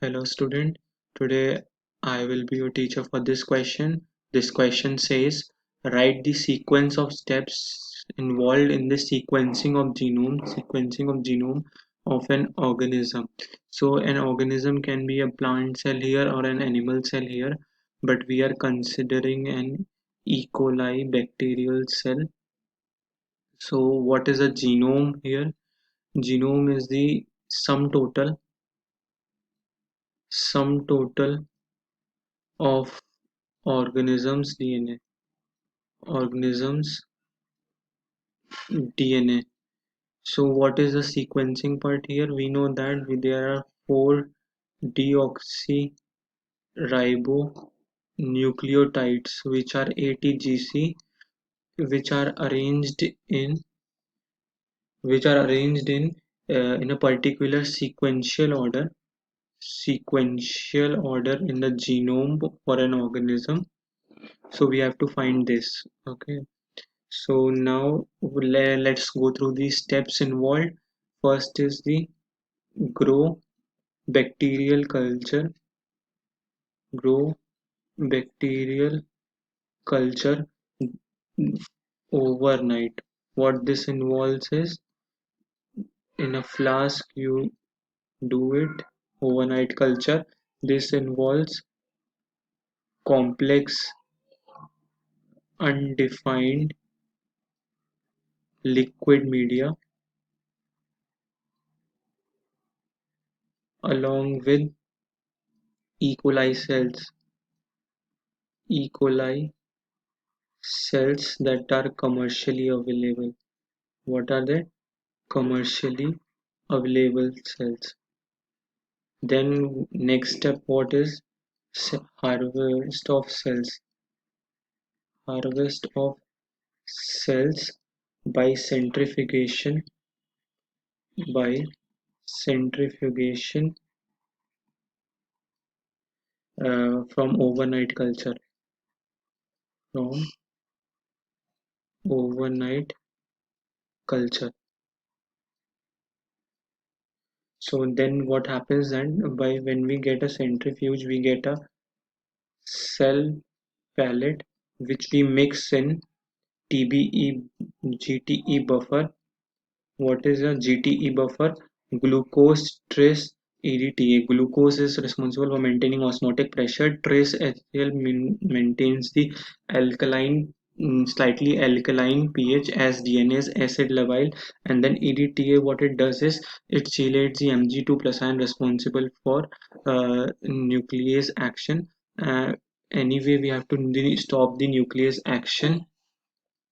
Hello student, today I will be your teacher for this question. This question says, write the sequence of steps involved in the sequencing of genome of an organism. So an organism can be a plant cell here or an animal cell here, but we are considering an E. coli bacterial cell. So what is a genome here? Genome is the sum total of organisms DNA. So what is the sequencing part here? We know that there are four deoxyribonucleotides which are ATGC, which are arranged in in a particular sequential order in the genome for an organism. So we have to find this. Okay. So now let's go through the steps involved. First is the grow bacterial culture. Grow bacterial culture overnight. What this involves is, in a flask you do it overnight culture. This involves complex undefined liquid media along with E. coli cells. E. coli cells that are commercially available. What are they? Commercially available cells. Then next step, what is harvest of cells? Harvest of cells by by centrifugation from overnight culture. From overnight culture. So then what happens then, by when we get a centrifuge, we get a cell palette which we mix in TBE GTE buffer. What is a GTE buffer? Glucose trace EDTA. Glucose is responsible for maintaining osmotic pressure. Trace HCl maintains the alkaline, slightly alkaline pH as DNA is acid labile, and then EDTA, what it does is it chelates the Mg2 plus ion responsible for nuclease action. Anyway, we have to stop the nuclease action.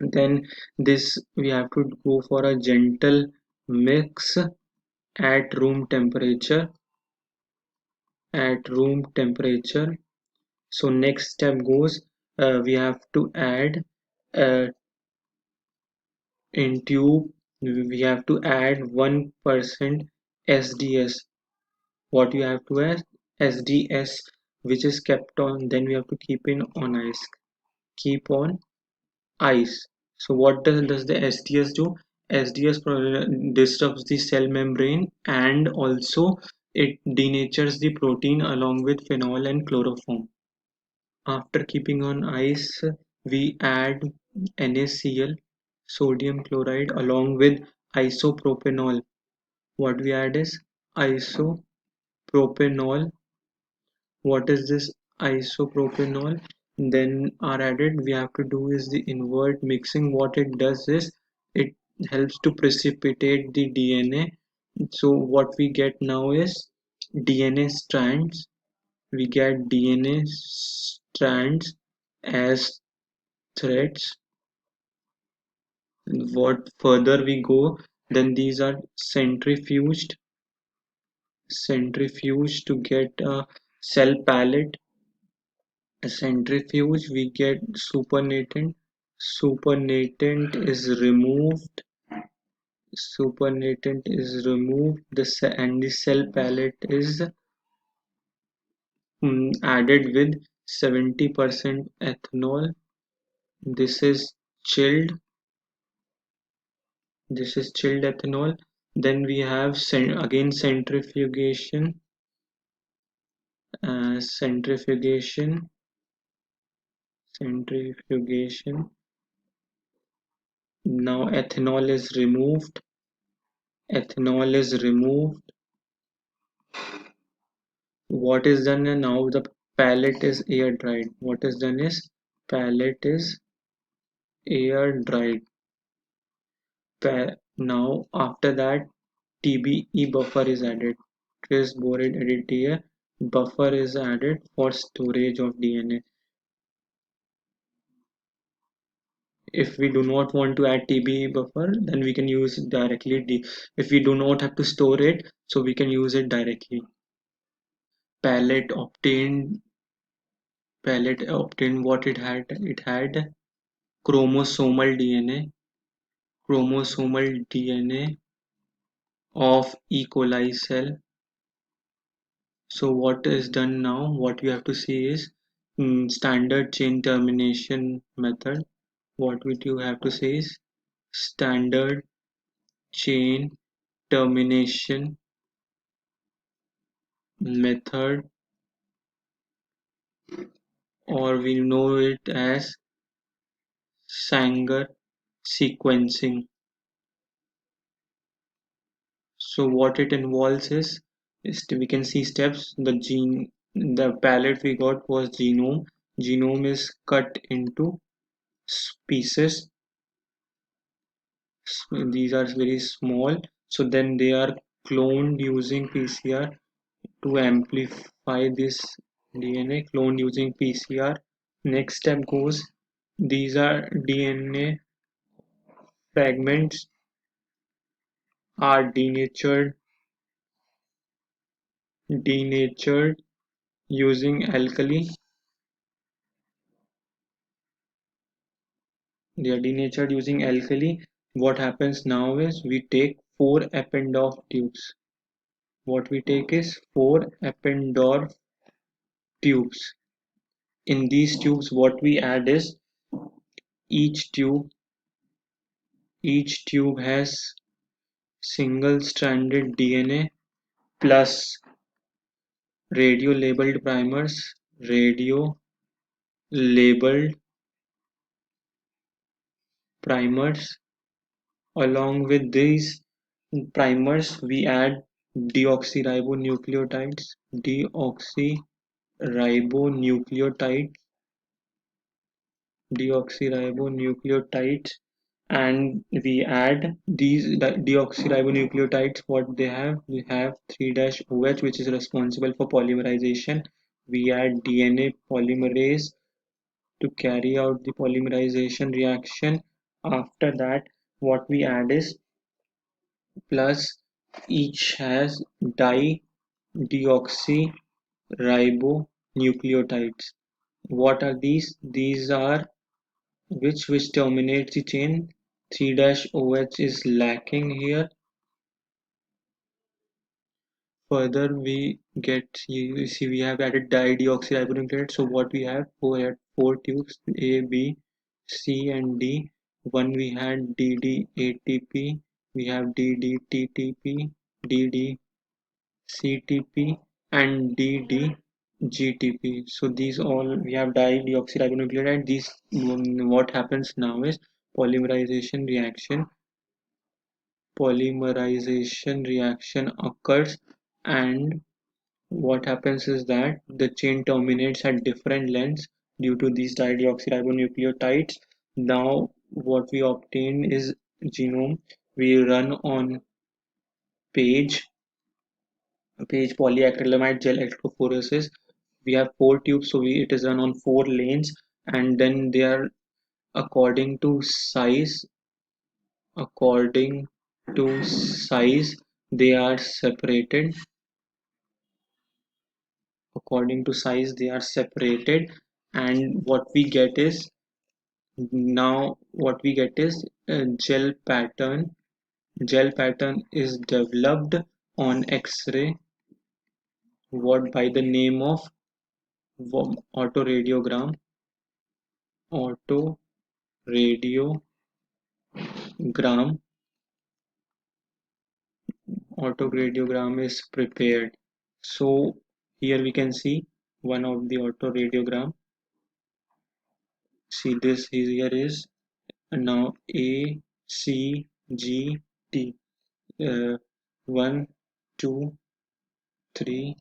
Then this we have to go for a gentle mix at room temperature. So next step goes, we have to add uh, in tube, we have to add 1% SDS. What you have to add? SDS, which is kept on, then we have to keep in on ice. Keep on ice. So what does the SDS do? SDS disrupts the cell membrane, and also it denatures the protein along with phenol and chloroform. After keeping on ice, we add NaCl, sodium chloride, along with isopropanol. What we add is isopropanol. What is this isopropanol? Then are added, we have to do is the invert mixing. What it does is it helps to precipitate the DNA. So what we get now is DNA strands. We get DNA strands as threads. What further we go, then these are centrifuged to get a cell palette. A centrifuge, we get supernatant is removed, and the cell palette is added with 70% ethanol. This is chilled ethanol. Then we have again centrifugation. centrifugation. Now ethanol is removed. What is done now? The pellet is air dried. What is done is pellet is air dried. Now after that TBE buffer is added. Trace borate additive buffer is added for storage of DNA. If we do not want to add TBE buffer, then we can use directly if we do not have to store it, so we can use it directly. Pellet obtained what it had. It had chromosomal DNA, chromosomal DNA of E. coli cell. So what is done now? What we have to see is standard chain termination method. What would you have to say is standard chain termination method, or we know it as Sanger sequencing. So what it involves is we can see steps. The palette we got was genome. Genome is cut into pieces. These are very small. So then they are cloned using PCR to amplify this DNA. Cloned using PCR. Next step goes. These are DNA fragments are denatured using alkali. They are denatured using alkali. What happens now is we take 4 Eppendorf tubes. What we take is 4 Eppendorf tubes. In these tubes, what we add is each tube each tube has single-stranded DNA plus radio-labeled primers. Radio-labeled primers. Along with these primers, we add deoxyribonucleotides, deoxyribonucleotides, deoxyribonucleotides, and we add these deoxyribonucleotides. What they have? We have 3-OH, which is responsible for polymerization. We add DNA polymerase to carry out the polymerization reaction. After that, what we add is plus each has di-deoxyribonucleotides. What are these? These are which terminate the chain. 3-OH is lacking here. Further, we get, you see, we have added di-deoxyribonucleotide. So what we have? We had 4 tubes, A, B, C, and D. One we had DD-ATP. We have DD-TTP, DD-CTP, and DD-GTP. So these all we have di-deoxyribonucleotide. These what happens now is polymerization reaction. Polymerization reaction occurs, and what happens is that the chain terminates at different lengths due to these dideoxyribonucleotides. Now what we obtain is genome. We run on page polyacrylamide gel electrophoresis. We have 4 tubes, so it is run on 4 lanes, and then they are according to size according size they are separated. And what we get is a gel pattern is developed on X-ray, what by the name of autoradiogram. Autoradiogram autoradiogram is prepared. So Here we can see one of the autoradiogram. See this here is now A, C, G, T. 1, 2, 3,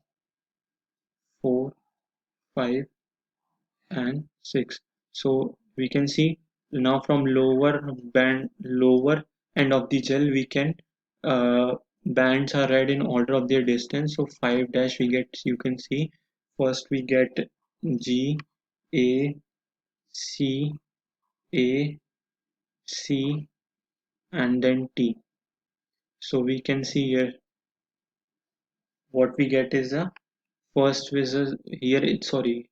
4, 5, and 6. So we can see now from lower end of the gel we can bands are read in order of their distance. So 5 dash we get, you can see first we get G, A, C, A, C, and then T. So we can see here what we get is a first visual here. It's sorry,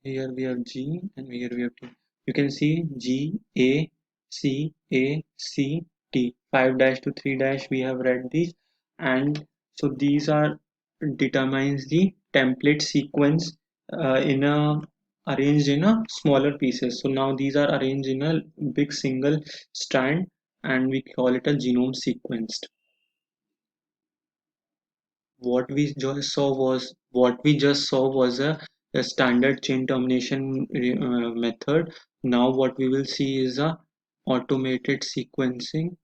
here we have G and here we have T. You can see G, A, C, A, C, T. 5 dash to 3 dash we have read these, and so these are determines the template sequence in a arranged in a smaller pieces. So now these are arranged in a big single strand and we call it a genome sequenced. What we just saw was a standard chain termination method. Now what we will see is a automated sequencing.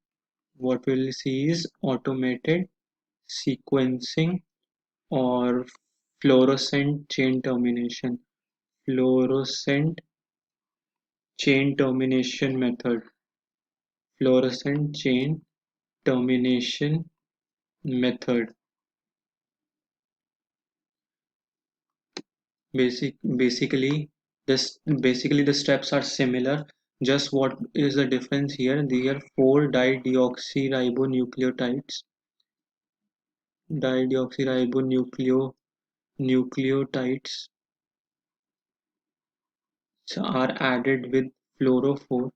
What we'll see is automated sequencing or fluorescent chain termination. Fluorescent chain termination method. Fluorescent chain termination method. Basically the steps are similar. Just what is the difference here? There are four dideoxyribonucleotides. Dideoxyribonucleotides are added with fluorophore,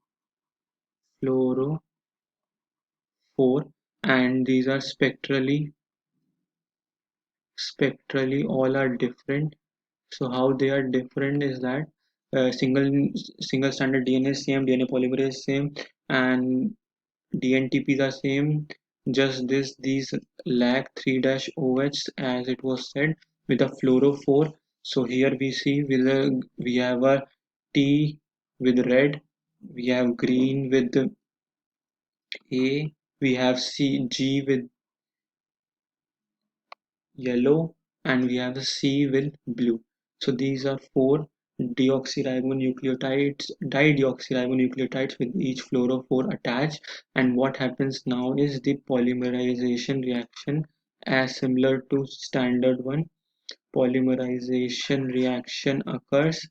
fluorophore, and these are spectrally all are different. So how they are different is that single stranded DNA is same, DNA polymerase same, and DNTPs are same. Just these lack 3-OH as it was said with a fluorophore. So here we see we have a T with red, we have green with A, we have G with yellow, and we have a C with blue. So these are four dideoxyribonucleotides with each fluorophore attached. And what happens now is the polymerization reaction as similar to standard one. Polymerization reaction occurs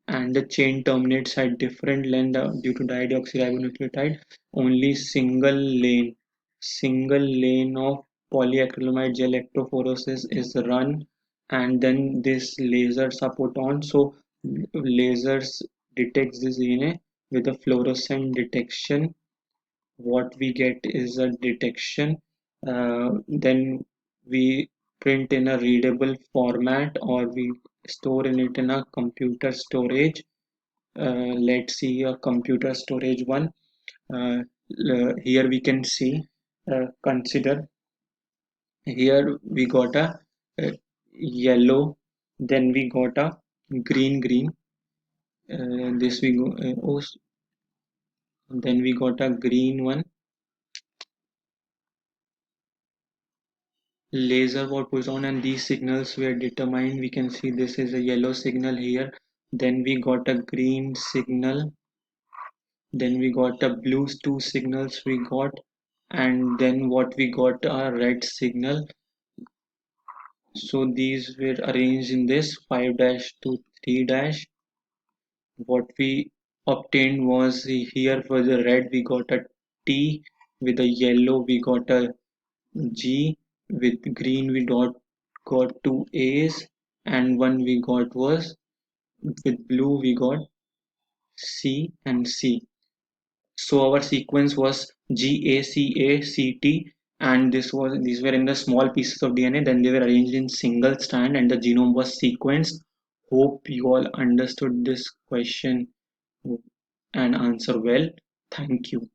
and the chain terminates at different length due to dideoxyribonucleotide. Only single lane of polyacrylamide gel electrophoresis is run, and then this lasers are put on. So lasers detects this DNA with a fluorescent detection. What we get is a detection. Then we print in a readable format or we store in it in a computer storage. Let's see a computer storage one. Here we can see, consider here we got a yellow, then we got a green, this we go then we got a green one. Laser was put on and these signals were determined. We can see this is a yellow signal here, then we got a green signal, then we got a blue two signals we got, and then what we got a red signal. So these were arranged in this 5 dash to 3 dash. What we obtained was here for the red we got a T, with the yellow we got a G, with green we got two A's, and one we got was with blue we got C and C. So our sequence was GACACT, and these were in the small pieces of DNA. Then they were arranged in single strand, and the genome was sequenced. Hope you all understood this question and answer well. Thank you.